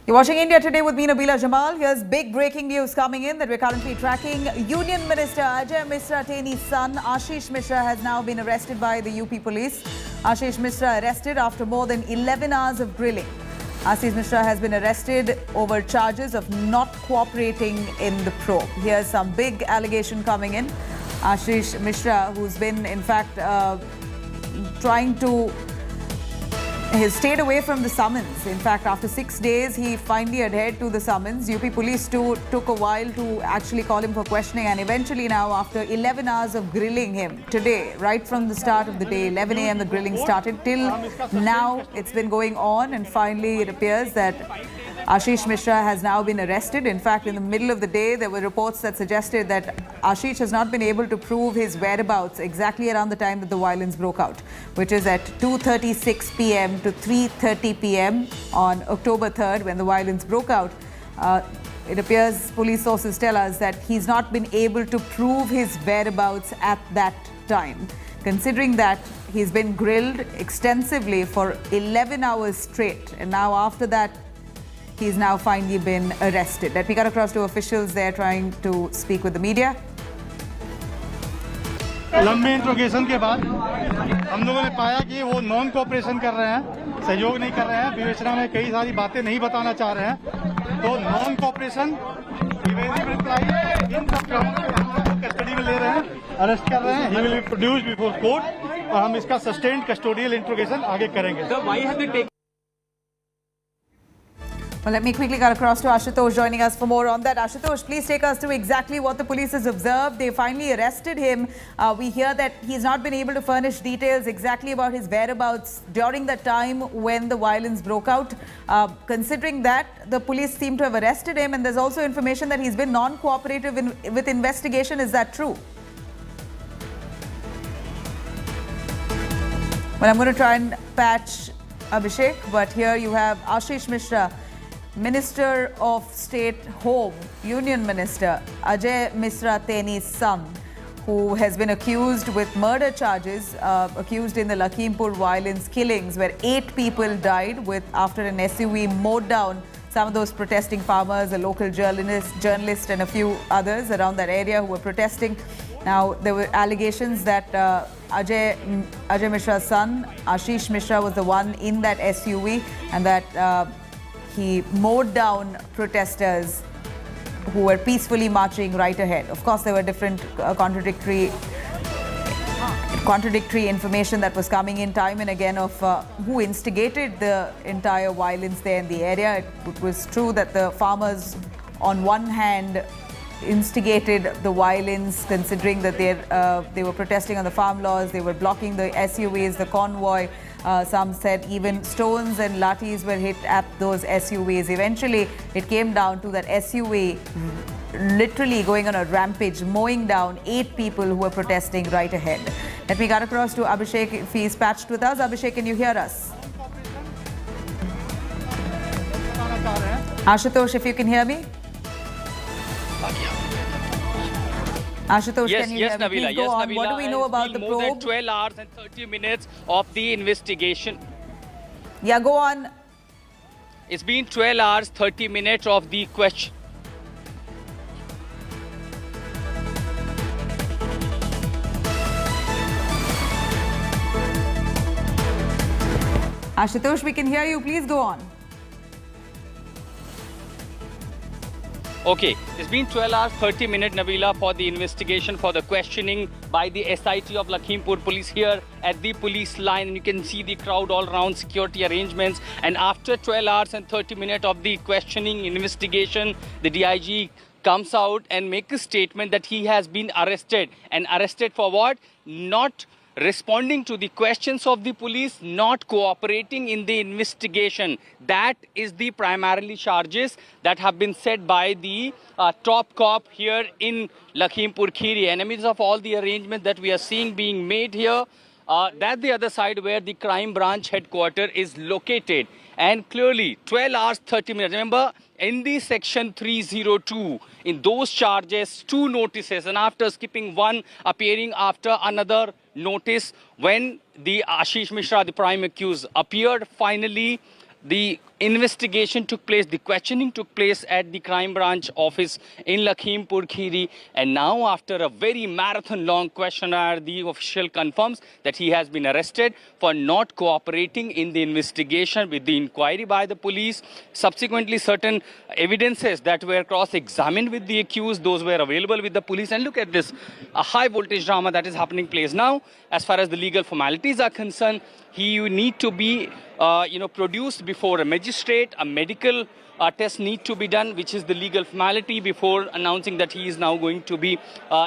You're watching India Today with me, Nabila Jamal. Here's big breaking news coming in that we're currently tracking. Union Minister Ajay Misra Teni's son, Ashish Misra, has now been arrested by the UP police. Ashish Misra arrested after more than 11 hours of grilling. Ashish Misra has been arrested over charges of not cooperating in the probe. Here's some big allegation coming in. Ashish Misra, who's been, in fact, he stayed away from the summons. In fact, after 6 days, he finally adhered to the summons. UP police too took a while to actually call him for questioning, and eventually now, after 11 hours of grilling him today, right from the start of the day, 11 a.m. the grilling started, till now it's been going on, and finally it appears that Ashish Misra has now been arrested. In fact, in the middle of the day, there were reports that suggested that Ashish has not been able to prove his whereabouts exactly around the time that the violence broke out, which is at 2:36 p.m. to 3:30 p.m. on October 3rd, when the violence broke out. It appears, police sources tell us, that he's not been able to prove his whereabouts at that time. Considering that he's been grilled extensively for 11 hours straight, and now after that, he's now finally been arrested. Let me cut across to officials there trying to speak with the media. लंबे interrogation के बाद हम लोगों ने पाया कि वो non cooperation कर रहे हैं, सहयोग नहीं कर रहे हैं, विवेचना में कई सारी बातें नहीं बताना चाह रहे हैं। तो नॉन कोऑपरेशन, इन सब कस्टडी में ले रहे हैं, अरेस्ट कर रहे हैं। He will be produced before court और हम इसका सस्टेन्ड कस्टोडियल इंट्रोगेशन आगे करेंगे। Well, let me quickly cut across to Ashutosh joining us for more on that. Ashutosh, please take us through exactly what the police has observed. They finally arrested him. We hear that he's not been able to furnish details exactly about his whereabouts during the time when the violence broke out. Considering that, the police seem to have arrested him, and there's also information that he's been non-cooperative with investigation. Is that true? Well, I'm going to try and patch Abhishek, but here you have Ashish Misra, Minister of State Home, Union Minister Ajay Misra Teni's son, who has been accused with murder charges, accused in the Lakhimpur violence killings, where 8 people died after an SUV mowed down some of those protesting farmers, a local journalist and a few others around that area who were protesting. Now, there were allegations that Ajay Misra's son, Ashish Misra, was the one in that SUV, and that he mowed down protesters who were peacefully marching right ahead. Of course, there were different contradictory information that was coming in time and again of who instigated the entire violence there in the area. It was true that the farmers, on one hand, instigated the violence, considering that they were protesting on the farm laws, they were blocking the SUVs, the convoy. Some said even stones and lathis were hit at those SUVs. Eventually, it came down to that SUV literally going on a rampage, mowing down 8 people who were protesting right ahead. Let me cut across to Abhishek if he's patched with us. Abhishek, can you hear us? Ashutosh, if you can hear me? Ashutosh, yes, can you yes, hear me? Nabila, Please go yes, on. Nabila. What do we know about the more probe? than 12 hours and 30 minutes of the investigation. Yeah, go on. It's been 12 hours, 30 minutes of the question. Ashutosh, we can hear you. Please go on. Okay, it's been 12 hours, 30 minutes, Nabila, for the investigation, for the questioning by the SIT of Lakhimpur police here at the police line. You can see the crowd all around, security arrangements. And after 12 hours and 30 minutes of the questioning investigation, the DIG comes out and makes a statement that he has been arrested. And arrested for what? Not responding to the questions of the police, not cooperating in the investigation. That is the primarily charges that have been said by the top cop here in Lakhimpur Kheri. And amidst of all the arrangements that we are seeing being made here, that's the other side where the crime branch headquarters is located. And clearly, 12 hours, 30 minutes. Remember, in the section 302, in those charges, 2 notices, and after skipping one, appearing after another notice, when the Ashish Misra, the prime accused, appeared finally, the investigation took place, the questioning took place at the crime branch office in Lakhimpur Kheri, and now after a very marathon long questionnaire, the official confirms that he has been arrested for not cooperating in the investigation with the inquiry by the police. Subsequently, certain evidences that were cross-examined with the accused, those were available with the police. And look at this, a high voltage drama that is happening place now. As far as the legal formalities are concerned, he need to be produced before a magistrate. A medical test need to be done, which is the legal formality before announcing that he is now going to be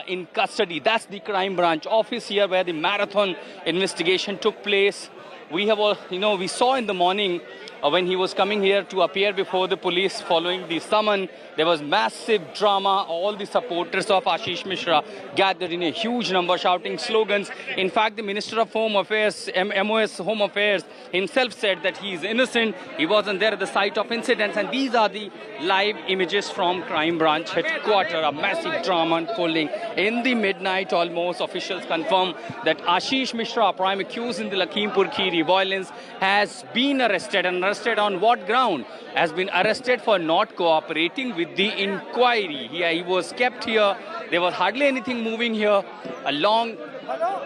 in custody. That's the crime branch office here where the marathon investigation took place. We have, we saw in the morning when he was coming here to appear before the police following the summon, there was massive drama. All the supporters of Ashish Mishra gathered in a huge number shouting slogans. In fact, the Minister of Home Affairs, MOS Home Affairs himself said that he is innocent. He wasn't there at the site of incidents. And these are the live images from crime branch headquarters. A massive drama unfolding in the midnight almost. Officials confirm that Ashish Mishra, prime accused in the Lakhimpur Kheri violence, has been arrested. And arrested on what ground? Has been arrested for not cooperating with the inquiry. He was kept here. There was hardly anything moving here. A long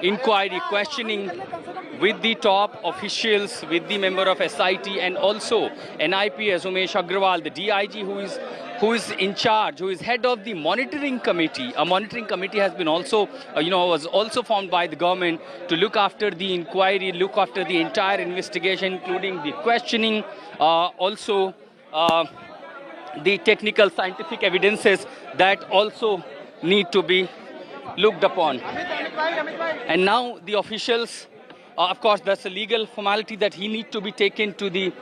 inquiry questioning with the top officials, with the member of SIT and also NIPS Umesh Agrawal, the DIG who is in charge, who is head of the monitoring committee. A monitoring committee has been also, was also formed by the government to look after the inquiry, look after the entire investigation, including the questioning, also the technical scientific evidences that also need to be looked upon. And now the officials, of course, that's a legal formality that he need to be taken to the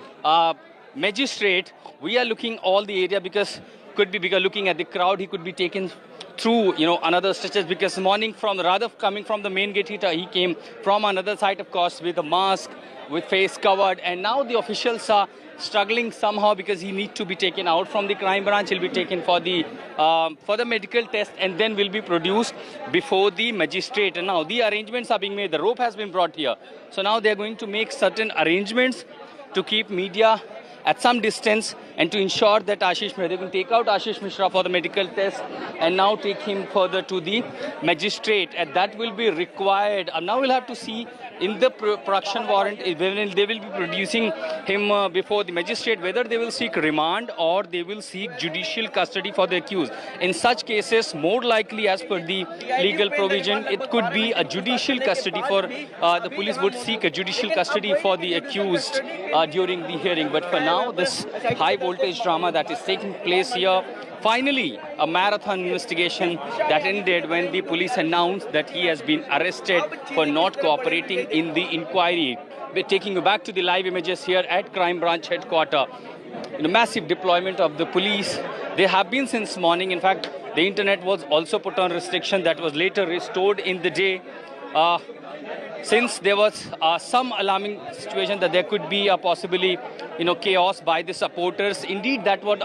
magistrate. We are looking all the area because looking at the crowd, he could be taken through, another stretches because coming from the main gate, he came from another side, of course, with a mask, with face covered. And now the officials are struggling somehow because he needs to be taken out from the crime branch. He'll be taken for the medical test and then will be produced before the magistrate. And now the arrangements are being made. The rope has been brought here. So now they're going to make certain arrangements to keep media at some distance and to ensure that they can take out Ashish Mishra for the medical test and now take him further to the magistrate. And that will be required. Now we'll have to see in the production warrant, they will be producing him before the magistrate, whether they will seek remand or they will seek judicial custody for the accused. In such cases, more likely as per the legal provision, it could be a judicial custody for the police would seek a judicial custody for the accused during the hearing. But for now, this high voltage drama that is taking place here, finally, a marathon investigation that ended when the police announced that he has been arrested for not cooperating in the inquiry. We're taking you back to the live images here at crime branch headquarters. Massive deployment of the police. They have been since morning. In fact, the internet was also put on restriction that was later restored in the day. Since there was some alarming situation that there could be a possibly, chaos by the supporters. Indeed, that was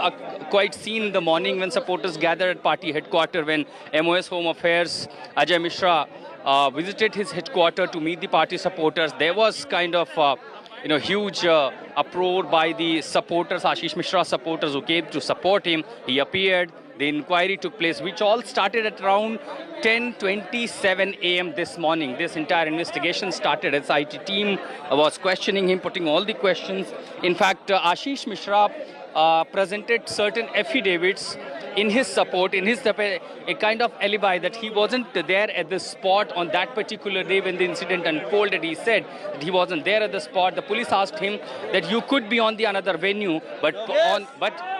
quite seen in the morning when supporters gathered at party headquarters when MOS Home Affairs Ajay Mishra visited his headquarters to meet the party supporters. There was kind of, huge uproar by the supporters, Ashish Mishra supporters who came to support him. He appeared. The inquiry took place, which all started at around 10:27 a.m. this morning. This entire investigation started. SIT team was questioning him, putting all the questions. In fact, Ashish Mishra presented certain affidavits in his support, a kind of alibi that he wasn't there at the spot on that particular day when the incident unfolded. He said that he wasn't there at the spot. The police asked him that you could be on the another venue, but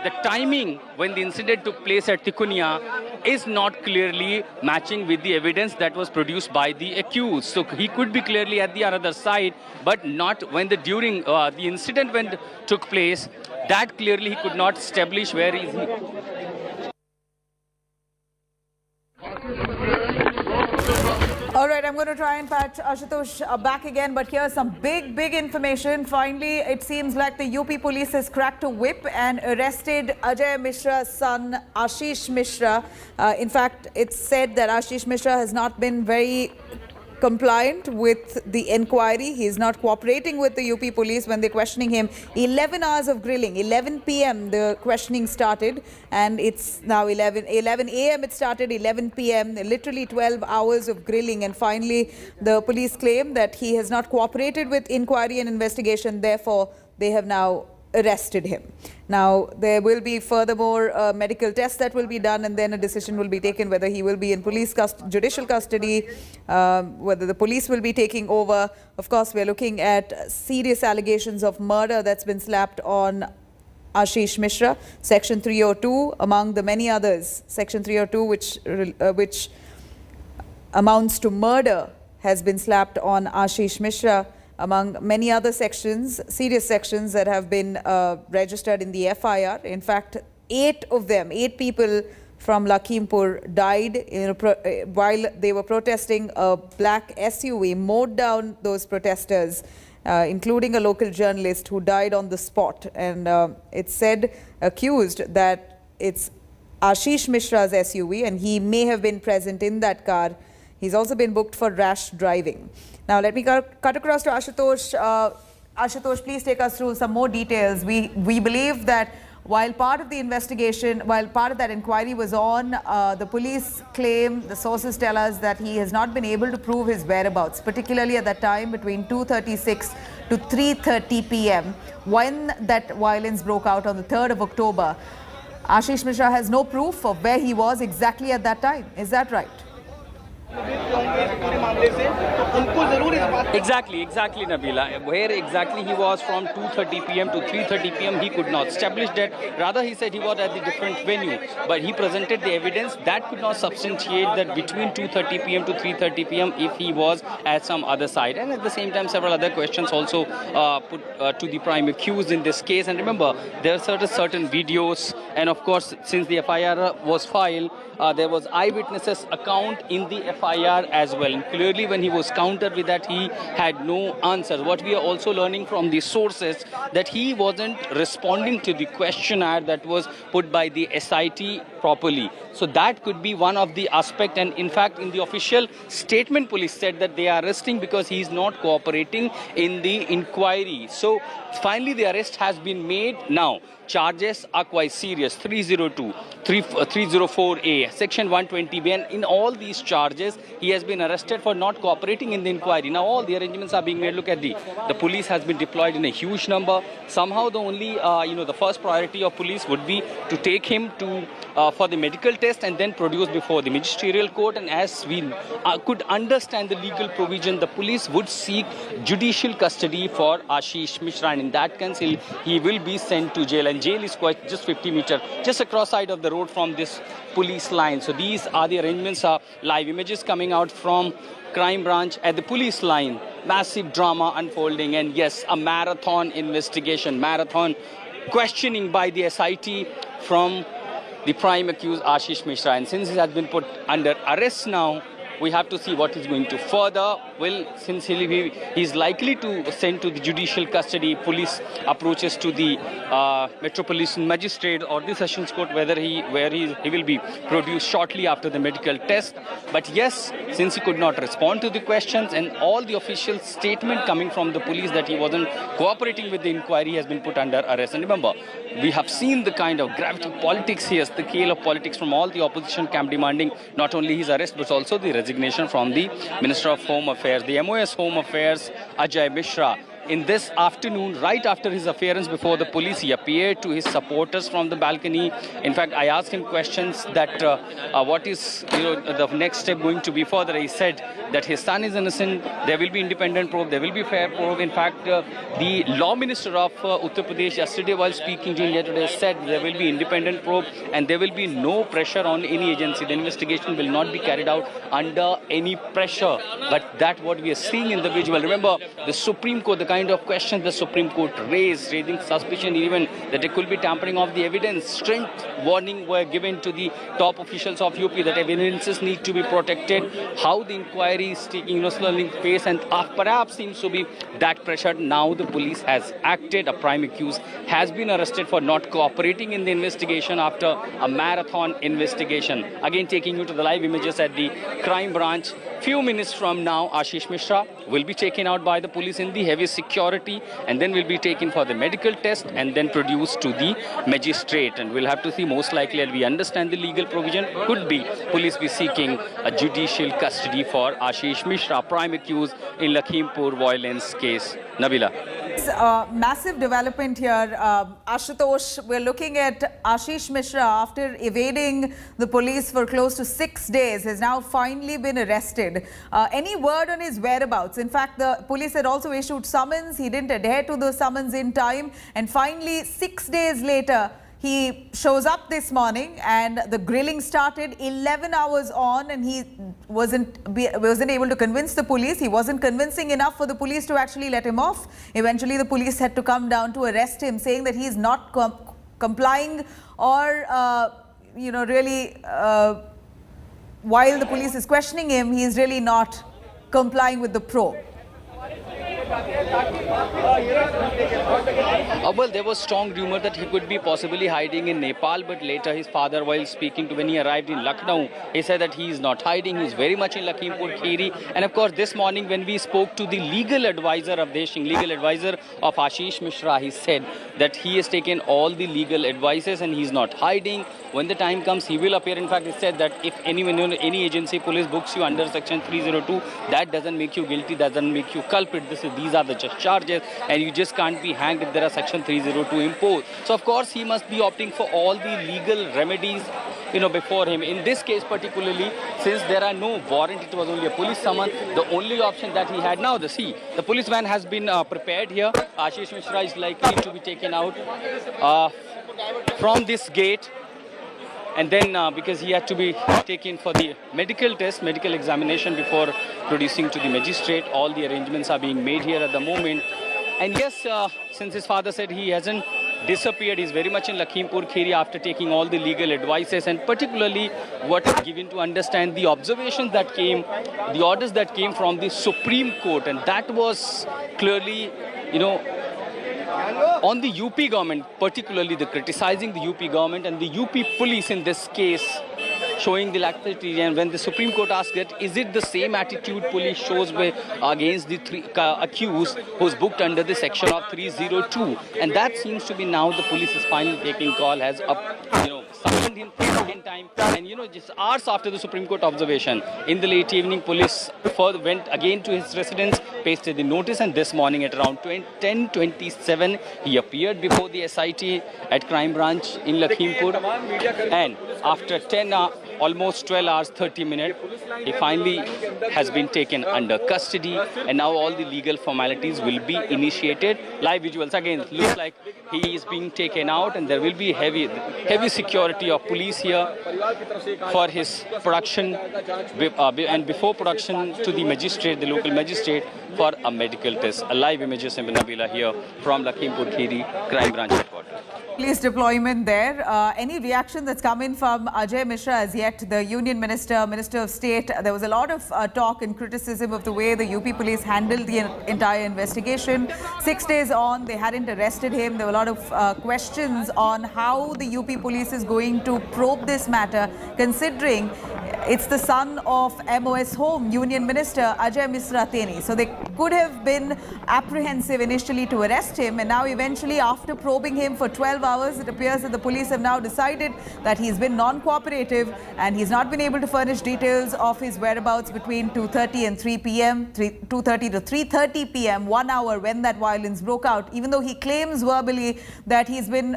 the timing when the incident took place at Tikunia is not clearly matching with the evidence that was produced by the accused. So he could be clearly at the other side, but not when during the incident when took place. That clearly he could not establish where is he. All right, I'm going to try and patch Ashutosh back again, but here's some big information. Finally, it seems like the UP police has cracked a whip and arrested Ajay Mishra's son, Ashish Mishra. In fact, it's said that Ashish Mishra has not been very compliant with the inquiry. He is not cooperating with the UP police when they're questioning him. 11 hours of grilling. 11 p.m. the questioning started, and it's now 11 a.m. it started, 11 p.m. Literally 12 hours of grilling, and finally the police claim that he has not cooperated with inquiry and investigation. Therefore, they have now arrested him. Now, there will be furthermore medical tests that will be done, and then a decision will be taken whether he will be in judicial custody, whether the police will be taking over. Of course, we're looking at serious allegations of murder that's been slapped on Ashish Mishra, Section 302, among the many others. Section 302, which amounts to murder, has been slapped on Ashish Mishra, among many other sections, serious sections that have been registered in the FIR. In fact, 8 people from Lakhimpur died while they were protesting. A black SUV mowed down those protesters, including a local journalist who died on the spot. And it's said, accused, that it's Ashish Mishra's SUV, and he may have been present in that car. He's also been booked for rash driving. Now, let me cut across to Ashutosh. Ashutosh, please take us through some more details. We believe that while part of the investigation, while part of that inquiry was on, the police claim, the sources tell us that he has not been able to prove his whereabouts, particularly at that time between 2:36 to 3:30 p.m. when that violence broke out on the 3rd of October. Ashish Mishra has no proof of where he was exactly at that time. Is that right? Exactly, Nabila. Where exactly he was from 2:30 p.m. to 3:30 p.m. he could not establish that. Rather, he said he was at the different venue. But he presented the evidence that could not substantiate that between 2:30 p.m. to 3:30 p.m. if he was at some other side. And at the same time, several other questions also put to the prime accused in this case. And remember, there are certain videos. And of course, since the FIR was filed, there was eyewitnesses account in the FIR as well. And clearly, when he was countered with that, he had no answers. What we are also learning from the sources, that he wasn't responding to the questionnaire that was put by the SIT properly. So that could be one of the aspects. And in fact, in the official statement, police said that they are arresting because he is not cooperating in the inquiry. So finally, the arrest has been made now. Charges are quite serious. 302, 304A, Section 120B. And in all these charges, he has been arrested for not cooperating in the inquiry. Now, all the arrangements are being made. Look at the police has been deployed in a huge number. Somehow, the only, the first priority of police would be to take him to for the medical test and then produce before the magisterial court. And as we could understand the legal provision, the police would seek judicial custody for Ashish Mishra. And in that case, he will be sent to jail. And jail is quite just 50 meters, just across side of the road from this police line. So these are the arrangements. Live images coming out from crime branch at the police line. Massive drama unfolding, and yes, a marathon investigation, marathon questioning by the SIT from the prime accused Ashish Mishra. And since he has been put under arrest now, we have to see what is going to further. Well, since he is likely to send to the judicial custody, police approaches to the Metropolitan Magistrate or the Sessions Court, where he will be produced shortly after the medical test. But yes, since he could not respond to the questions and all the official statement coming from the police that he wasn't cooperating with the inquiry, has been put under arrest. And remember, we have seen the kind of gravity politics here, the scale of politics from all the opposition camp demanding not only his arrest but also the resignation from the Minister of Home Affairs, the MOS Home Affairs, Ajay Mishra. In this afternoon, right after his appearance before the police, he appeared to his supporters from the balcony. In fact, I asked him questions that what is the next step going to be further. He said that his son is innocent, there will be independent probe, there will be fair probe. In fact, the law minister of Uttar Pradesh yesterday, while speaking to India Today, said there will be independent probe and there will be no pressure on any agency. The investigation will not be carried out under any pressure. But that's what we are seeing in the visual. Remember, the Supreme Court, the kind of questions the Supreme Court raising suspicion even that there could be tampering of the evidence. Strength warning were given to the top officials of UP that evidences need to be protected. How the inquiry is taking slowly pace, and perhaps seems to be that pressure. Now the police has acted. A prime accused has been arrested for not cooperating in the investigation after a marathon investigation. Again, taking you to the live images at the crime branch few minutes from now, Ashish Mishra will be taken out by the police in the heavy security and then will be taken for the medical test and then produced to the magistrate. And we'll have to see, most likely, and we understand the legal provision could be police be seeking a judicial custody for Ashish Mishra, prime accused in Lakhimpur violence case. Nabila. Massive development here. Ashutosh, we're looking at Ashish Mishra, after evading the police for close to 6 days, has now finally been arrested. Any word on his whereabouts? In fact, the police had also issued summons. He didn't adhere to the summons in time. And finally, 6 days later, he shows up this morning and the grilling started 11 hours on, and he wasn't able to convince the police. He wasn't convincing enough for the police to actually let him off. Eventually, the police had to come down to arrest him, saying that he is not complying or, really, while the police is questioning him, he is really not complying with the probe. Well, there was strong rumor that he could be possibly hiding in Nepal, but later his father, while speaking to when he arrived in Lucknow, he said that he is not hiding. He is very much in Lakhimpur Kheri. And of course, this morning when we spoke to the legal advisor of Deshing, legal advisor of Ashish Mishra, he said that he has taken all the legal advices and he is not hiding. When the time comes, he will appear. In fact, he said that if any agency police books you under section 302, that doesn't make you guilty, doesn't make you culprit. These are the just charges, and you just can't be hanged if there are section 302 imposed. So of course he must be opting for all the legal remedies, before him. In this case particularly, since there are no warrant, it was only a police summon. The only option that he had now, the police van has been prepared here. Ashish Mishra is likely to be taken out from this gate. And then because he had to be taken for the medical test, medical examination before producing to the magistrate, all the arrangements are being made here at the moment. And yes, since his father said he hasn't disappeared, he's very much in Lakhimpur Kheri after taking all the legal advices, and particularly what is given to understand the observations that came, the orders that came from the Supreme Court, and that was clearly, on the UP government, particularly the criticizing the UP government and the UP police in this case, showing the laxity. And when the Supreme Court asked that, is it the same attitude police shows against the three accused who's booked under the section of 302? And that seems to be now the police is finally taking call, has summoned him for the second time. And just hours after the Supreme Court observation, in the late evening, police went again to his residence, pasted the notice, and this morning at around 10:27, he appeared before the SIT at Crime Branch in Lakhimpur. And after almost 12 hours, 30 minutes, he finally has been taken under custody, and now all the legal formalities will be initiated. Live visuals, again, looks like he is being taken out, and there will be heavy security of police here for his production, and before production to the magistrate, the local magistrate, for a medical test. A live images of Nabila here from Lakhimpur Kheri Crime Branch headquarters. Police deployment there. Any reaction that's come in from Ajay Mishra as yet, the Union Minister, Minister of State? There was a lot of talk and criticism of the way the UP police handled the entire investigation. 6 days on, they hadn't arrested him. There were a lot of questions on how the UP police is going to probe this matter, considering it's the son of MOS Home Union Minister Ajay Mishra Teni. So they could have been apprehensive initially to arrest him, and now eventually, after probing him for 12 hours, it appears that the police have now decided that he's been non-cooperative and he's not been able to furnish details of his whereabouts between 2:30 and 3 p.m., 2:30 to 3:30 p.m., 1 hour when that violence broke out, even though he claims verbally that he's been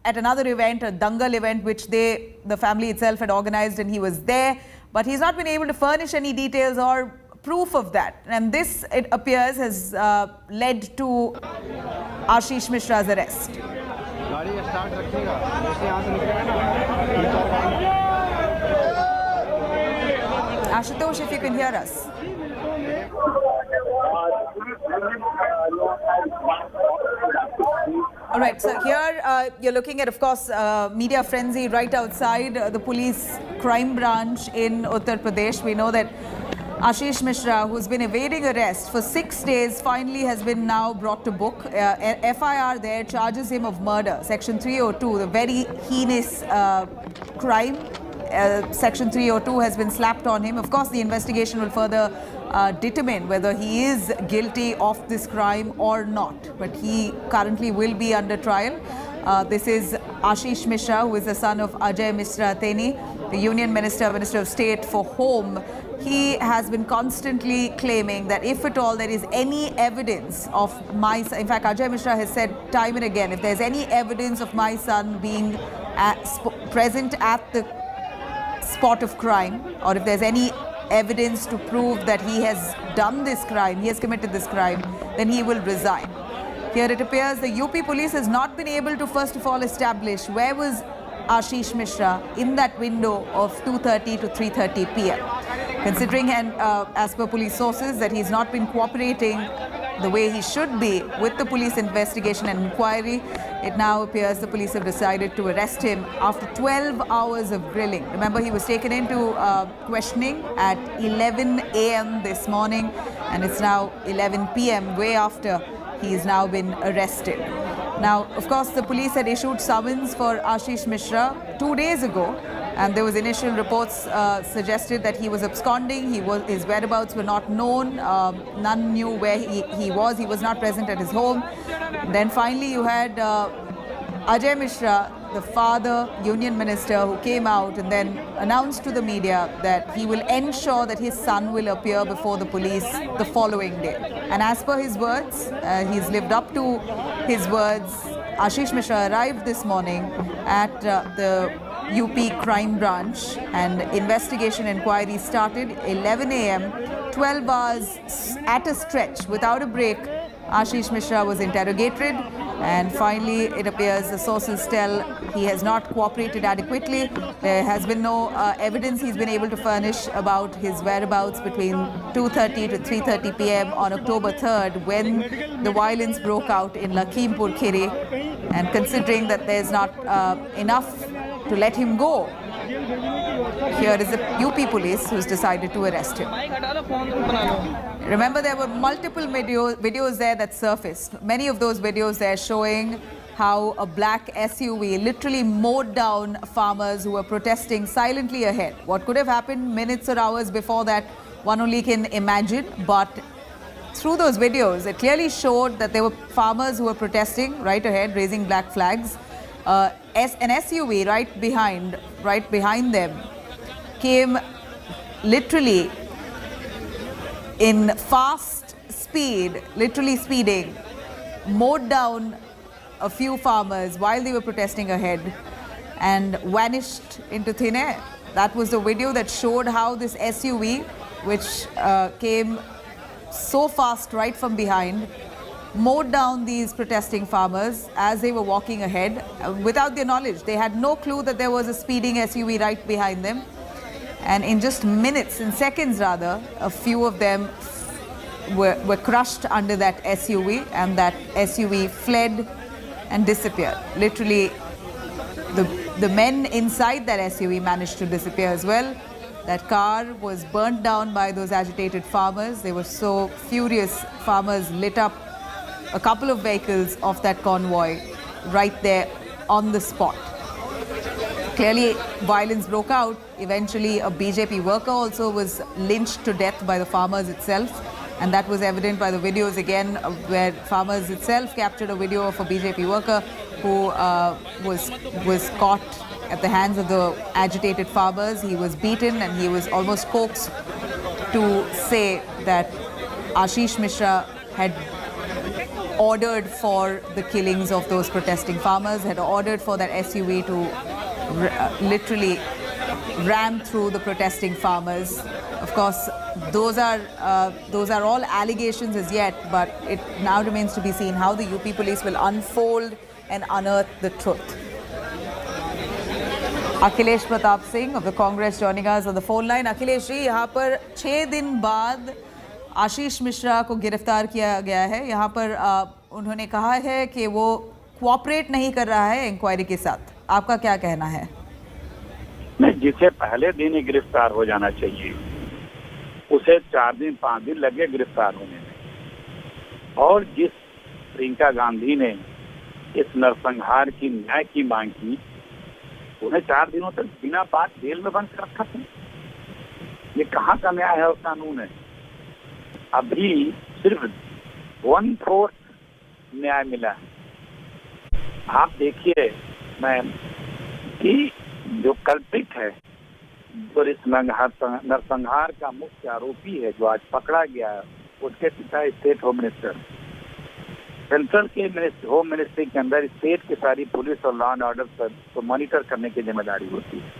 at another event, a Dangal event, which the family itself had organized, and he was there. But he's not been able to furnish any details or proof of that. And this, it appears, has led to Ashish Mishra's arrest. Ashutosh, if you can hear us. All right, so here you're looking at, of course, media frenzy right outside the police crime branch in Uttar Pradesh. We know that Ashish Mishra, who's been evading arrest for 6 days, finally has been now brought to book. FIR there charges him of murder, section 302, the very heinous crime. Section 302 has been slapped on him. Of course, the investigation will further determine whether he is guilty of this crime or not. But he currently will be under trial. This is Ashish Mishra, who is the son of Ajay Mishra Teni, the Union Minister of State for Home. He has been constantly claiming that if at all there is any evidence of my son, in fact, Ajay Mishra has said time and again, if there's any evidence of my son being present at the spot of crime, or if there's any evidence to prove that he has done this crime, he has committed this crime, then he will resign. Here it appears the UP police has not been able to first of all establish where was Ashish Mishra in that window of 2:30 to 3:30 p.m. Considering, and as per police sources, that he's not been cooperating the way he should be with the police investigation and inquiry, it now appears the police have decided to arrest him after 12 hours of grilling. Remember, he was taken into questioning at 11 a.m. this morning, and it's now 11 p.m., way after he's now been arrested. Now, of course, the police had issued summons for Ashish Mishra 2 days ago, and there was initial reports suggested that he was absconding. His whereabouts were not known. None knew where he was. He was not present at his home. Then finally, you had Ajay Mishra, the father, Union Minister, who came out and then announced to the media that he will ensure that his son will appear before the police the following day. And as per his words, he's lived up to his words. Ashish Mishra arrived this morning at the UP crime branch, and investigation inquiry started 11 a.m. 12 hours at a stretch without a break. Ashish Mishra was interrogated, and finally it appears the sources tell he has not cooperated adequately. There has been no evidence he's been able to furnish about his whereabouts between 2:30 to 3:30 p.m. on October 3rd, when the violence broke out in Lakhimpur Kheri. And considering that there's not enough to let him go, here is the UP police who's decided to arrest him. Remember, there were multiple videos there that surfaced. Many of those videos there showing how a black SUV literally mowed down farmers who were protesting silently ahead. What could have happened minutes or hours before that, one only can imagine. But through those videos, it clearly showed that there were farmers who were protesting right ahead, raising black flags. An SUV right behind them came literally in fast speed, literally speeding, mowed down a few farmers while they were protesting ahead and vanished into thin air. That was the video that showed how this SUV, which came so fast right from behind, mowed down these protesting farmers as they were walking ahead without their knowledge. They had no clue that there was a speeding SUV right behind them. And in just minutes, in seconds rather, a few of them were crushed under that SUV, and that SUV fled and disappeared. Literally, the men inside that SUV managed to disappear as well. That car was burnt down by those agitated farmers. They were so furious. Farmers lit up a couple of vehicles of that convoy right there on the spot. Clearly, violence broke out. Eventually, a BJP worker also was lynched to death by the farmers itself. And that was evident by the videos again, where farmers itself captured a video of a BJP worker who was caught at the hands of the agitated farmers. He was beaten and he was almost coaxed to say that Ashish Mishra had ordered for the killings of those protesting farmers, had ordered for that SUV to literally ram through the protesting farmers. Of course, those are all allegations as yet, but it now remains to be seen how the UP police will unfold and unearth the truth. Akhilesh Pratap Singh of the Congress joining us on the phone line. Akhilesh ji, यहाँ पर 6 दिन बाद आशीष मिश्रा को गिरफ्तार किया गया है. यहाँ पर उन्होंने कहा है कि वो कोऑपरेट नहीं कर रहा है इंक्वायरी के साथ. आपका क्या कहना है? नहीं, जिसे पहले दिन ही गिरफ्तार हो जाना चाहिए, उसे 4 दिन 5 दिन लगे गिरफ्तार होने में. और जिस प्रियंका गांधी ने इस नरसंहार की न्याय की मांग की, उन्हें 4 दिनों तक बिना बात जेल में बंद कर रखा था। ये कहाँ का न्याय है और कानून है? अभी सिर्फ 1/4 न्याय मिला है। आप देखिए मैम कि जो कल्पित है, जो इस नरसंहार का मुख्य आरोपी है, जो आज पकड़ा गया है, उसके पिता स्टेट होम मिनिस्टर। सेंट्रल के होम मिनिस्ट्री के अंदर स्टेट की सारी पुलिस और लॉ एंड ऑर्डर को मॉनिटर करने की जिम्मेदारी होती है,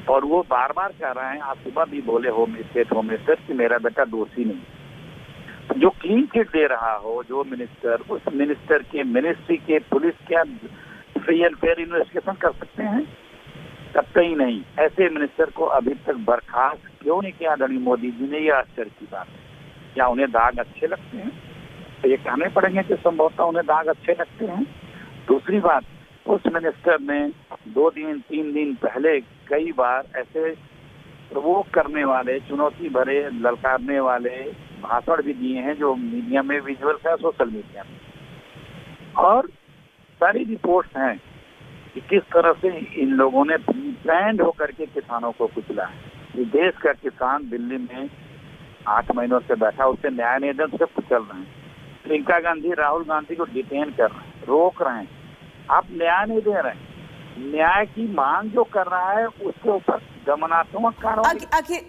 और वो बार बार कह रहे हैं, आज सुबह भी बोले स्टेट होम मिनिस्टर कि मेरा बेटा दोषी नहीं। जो क्लीन चिट दे रहा हो जो मिनिस्टर, उस मिनिस्टर के मिनिस्ट्री के पुलिस क्या फ्री एंड फेयर इन्वेस्टिगेशन कर सकते हैं? करते ही नहीं। ऐसे मिनिस्टर को अभी तक बर्खास्त क्यों नहीं किया आदरणीय मोदी जी ने? ये आश्चर्य की बात है। क्या उन्हें दाग अच्छे लगते हैं? तो ये कहने पड़ेंगे कि संभवतः उन्हें दाग अच्छे लगते हैं। दूसरी बात, उस मिनिस्टर ने 2 दिन 3 दिन पहले कई बार ऐसे प्रवोक करने वाले, चुनौती भरे, ललकारने वाले भाषण भी दिए हैं जो मीडिया में विजुअल्स है, सोशल मीडिया में, और सारी रिपोर्ट्स हैं कि किस तरह से इन लोगों ने प्लान्ड होकर के किसानों को कुचला है। ये देश का किसान दिल्ली में 8 महीनों से बैठा, उससे न्याय निधन से कुचल रहे हैं। प्रियंका गांधी राहुल गांधी को डिटेन कर रहे हैं, रोक रहे हैं। आप न्याय नहीं दे रहे हैं। न्याय की मांग जो कर रहा है उसके ऊपर दमनात्मक कार्रवाई।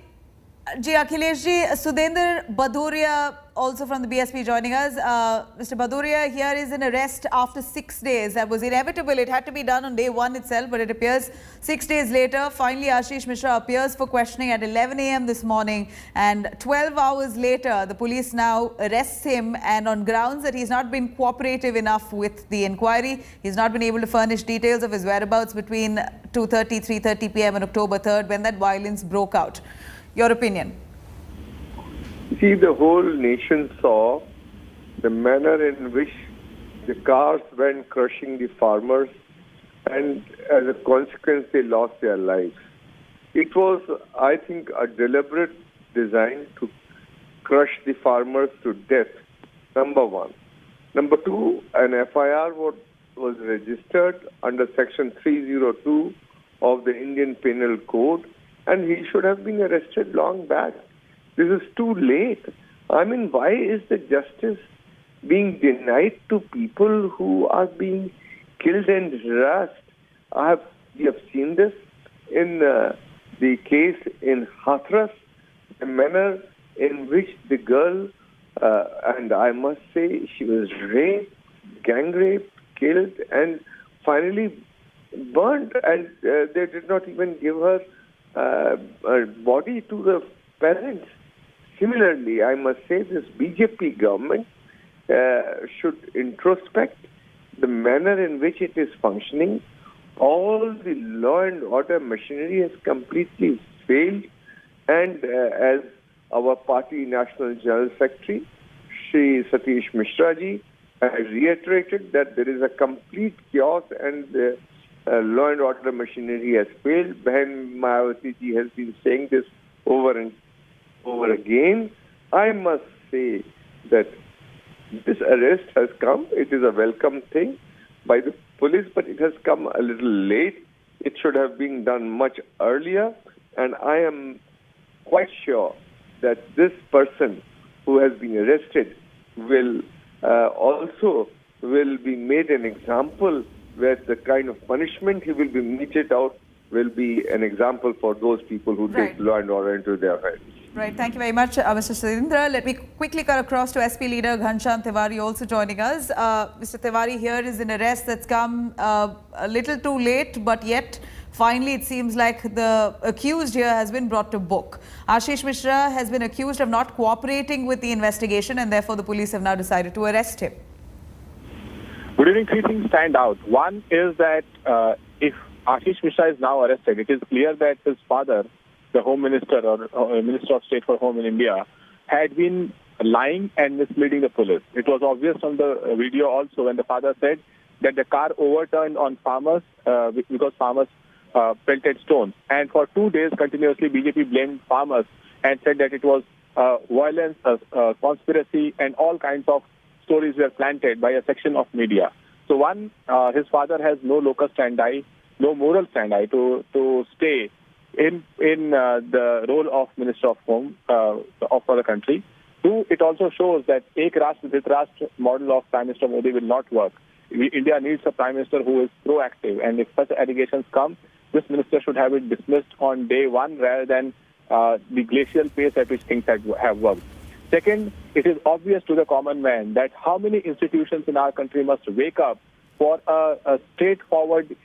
जी Akhilesh ji, Sudendra Bhadoria also from the BSP joining us. Mr. Bhadoria here is in arrest after 6 days. That was inevitable. It had to be done on day 1 itself, but it appears 6 days later. Finally, Ashish Mishra appears for questioning at 11 a.m. this morning, and 12 hours later, the police now arrests him, and on grounds that he's not been cooperative enough with the inquiry. He's not been able to furnish details of his whereabouts between 2:30, 3:30 p.m. on October 3rd when that violence broke out. Your opinion? See, the whole nation saw the manner in which the cars went crushing the farmers, and as a consequence, they lost their lives. It was, I think, a deliberate design to crush the farmers to death, number one. Number two, an FIR was registered under Section 302 of the Indian Penal Code, and he should have been arrested long back. This is too late. I mean, why is the justice being denied to people who are being killed and harassed? We have seen this in the case in Hathras, the manner in which the girl, and I must say she was raped, gang raped, killed, and finally burned, and they did not even give her a body to the parents. Similarly, I must say this BJP government should introspect the manner in which it is functioning. All the law and order machinery has completely failed, and as our party National General Secretary, Shri Satish Mishra ji, has reiterated that there is a complete chaos and law and order machinery has failed. Behan Mayawati ji has been saying this over and over again. I must say that this arrest has come. It is a welcome thing by the police, but it has come a little late. It should have been done much earlier, and I am quite sure that this person who has been arrested will also be made an example, where the kind of punishment he will be meted out will be an example for those people who take law and order into their hands. Right. Thank you very much, Mr. Sudendra. Let me quickly cut across to SP leader Ghanshyam Tewari also joining us. Mr. Tewari here is in arrest that's come a little too late, but yet finally it seems like the accused here has been brought to book. Ashish Mishra has been accused of not cooperating with the investigation, and therefore the police have now decided to arrest him. Good evening. 3 things stand out. One is that if Ashish Mishra is now arrested, it is clear that his father, the Home Minister or Minister of State for Home in India, had been lying and misleading the police. It was obvious from the video also when the father said that the car overturned on farmers because farmers pelted stones. And for 2 days continuously BJP blamed farmers and said that it was violence, conspiracy, and all kinds of stories were planted by a section of media. So one, his father has no locus standi. no moral stand-eye to stay in the role of Minister of Home for the country. Two, it also shows that Ek Rashtra Dhritarashtra model of Prime Minister Modi will not work. India needs a Prime Minister who is proactive, and if such allegations come, this minister should have it dismissed on day one rather than the glacial pace at which things have worked. Second, it is obvious to the common man that how many institutions in our country must wake up for a straightforward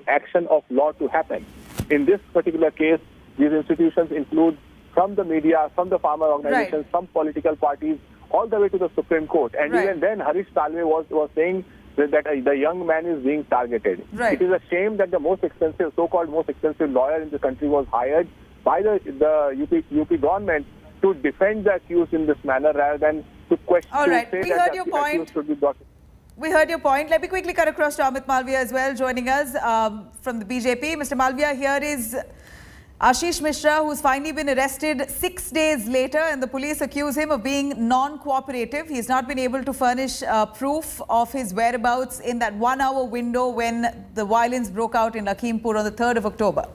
action of law to happen. In this particular case, these institutions include from the media, from the farmer organizations, Right. from political parties, all the way to the Supreme Court. And Right. even then, Harish Salve was saying that the young man is being targeted. Right. It is a shame that the so-called most expensive lawyer in the country was hired by the UP government to defend the accused in this manner rather than to question. All right. To say We that heard the your accused point. should be brought. We heard your point. Let me quickly cut across to Amit Malviya as well, joining us from the BJP. Mr. Malviya, here is Ashish Mishra, who's finally been arrested 6 days later, and the police accuse him of being non-cooperative. He's not been able to furnish proof of his whereabouts in that 1 hour window when the violence broke out in Lakhimpur on the 3rd of October.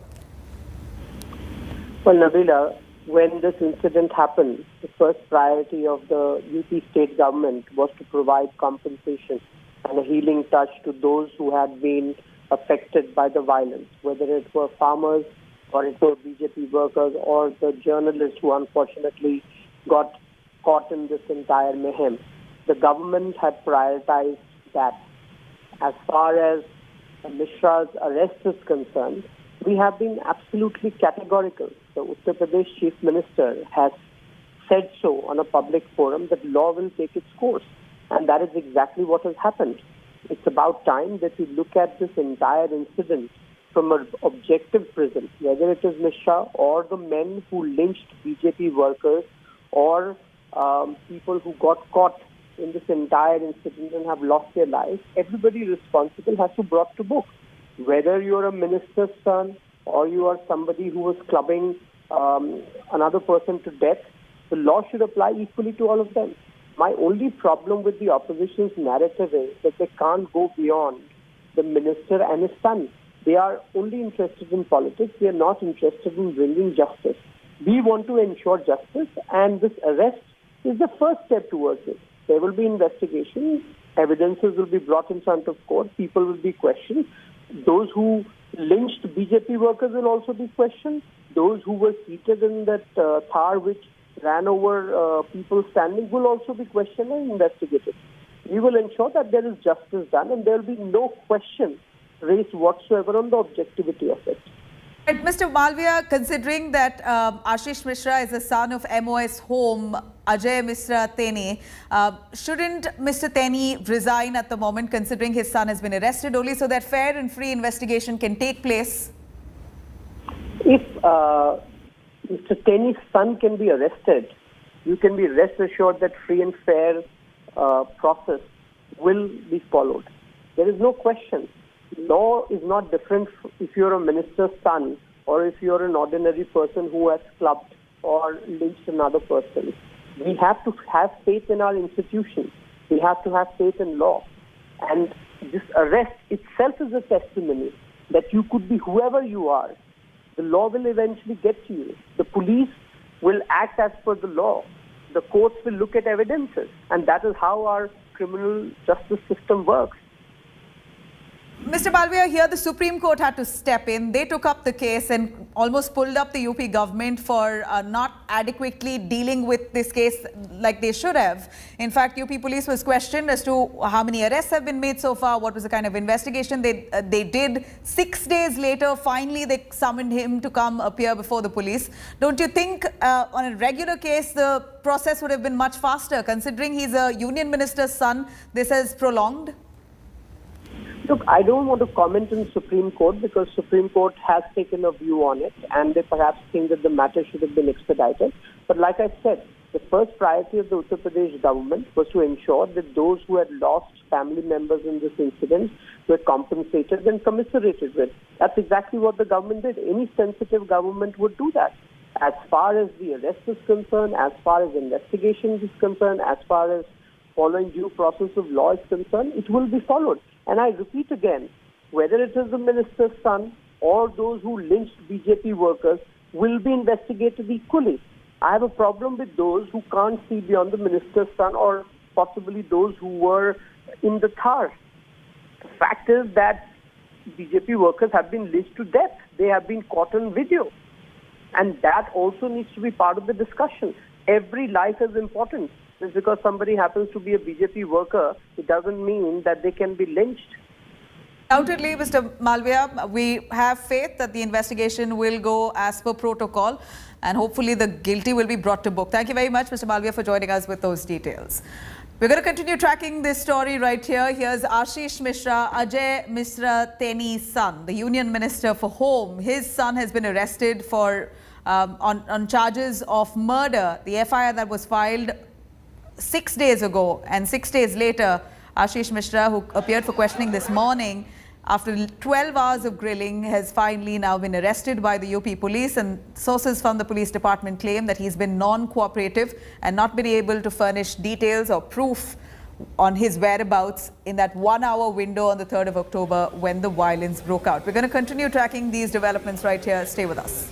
Well, Nabila, when this incident happened, the first priority of the UP state government was to provide compensation and a healing touch to those who had been affected by the violence, whether it were farmers or it were BJP workers or the journalists who unfortunately got caught in this entire mayhem. The government had prioritized that. As far as Mishra's arrest is concerned, we have been absolutely categorical. The Uttar Pradesh Chief Minister has said so on a public forum that law will take its course. And that is exactly what has happened. It's about time that we look at this entire incident from an objective prism, whether it is Mishra or the men who lynched BJP workers or people who got caught in this entire incident and have lost their lives. Everybody responsible has to be brought to book. Whether you're a minister's son or you are somebody who was clubbing another person to death, the law should apply equally to all of them. My only problem with the opposition's narrative is that they can't go beyond the minister and his son. They are only interested in politics. They are not interested in bringing justice. We want to ensure justice, and this arrest is the first step towards it. There will be investigation. Evidences will be brought in front of court. People will be questioned. Those who lynched BJP workers will also be questioned. Those who were seated in that Thar which ran over people standing will also be questioned and investigated. We will ensure that there is justice done and there will be no question raised whatsoever on the objectivity of it. Right, Mr. Malviya, considering that Ashish Mishra is the son of MOS Home, Ajay Mishra Teni, shouldn't Mr. Teni resign at the moment, considering his son has been arrested, only so that fair and free investigation can take place? If Mr. Teni's son can be arrested, you can be rest assured that free and fair process will be followed. There is no question. Law is not different if you're a minister's son or if you're an ordinary person who has clubbed or lynched another person. We have to have faith in our institutions. We have to have faith in law. And this arrest itself is a testimony that you could be whoever you are. The law will eventually get to you. The police will act as per the law. The courts will look at evidences. And that is how our criminal justice system works. Mr. Malviya, here the Supreme Court had to step in. They took up the case and almost pulled up the UP government for not adequately dealing with this case like they should have. In fact, UP police was questioned as to how many arrests have been made so far, what was the kind of investigation they did. 6 days later, finally they summoned him to come appear before the police. Don't you think on a regular case, the process would have been much faster? Considering he's a union minister's son, this has prolonged? Look, I don't want to comment on Supreme Court because Supreme Court has taken a view on it and they perhaps think that the matter should have been expedited. But like I said, the first priority of the Uttar Pradesh government was to ensure that those who had lost family members in this incident were compensated and commiserated with. That's exactly what the government did. Any sensitive government would do that. As far as the arrest is concerned, as far as investigation is concerned, as far as following due process of law is concerned, it will be followed. And I repeat again, whether it is the minister's son or those who lynched BJP workers, will be investigated equally. I have a problem with those who can't see beyond the minister's son or possibly those who were in the Thar. The fact is that BJP workers have been lynched to death. They have been caught on video. And that also needs to be part of the discussion. Every life is important. Just because somebody happens to be a BJP worker, it doesn't mean that they can be lynched. Undoubtedly, Mr. Malviya, we have faith that the investigation will go as per protocol and hopefully the guilty will be brought to book. Thank you very much, Mr. Malviya, for joining us with those details. We're going to continue tracking this story right here. Here's Ashish Mishra, Ajay Mishra Teni's son, the Union Minister for Home. His son has been arrested for on charges of murder. The FIR that was filed 6 days ago, and 6 days later, Ashish Mishra, who appeared for questioning this morning, after 12 hours of grilling, has finally now been arrested by the UP police, and sources from the police department claim that he's been non-cooperative and not been able to furnish details or proof on his whereabouts in that 1 hour window on the 3rd of October when the violence broke out. We're going to continue tracking these developments right here. Stay with us.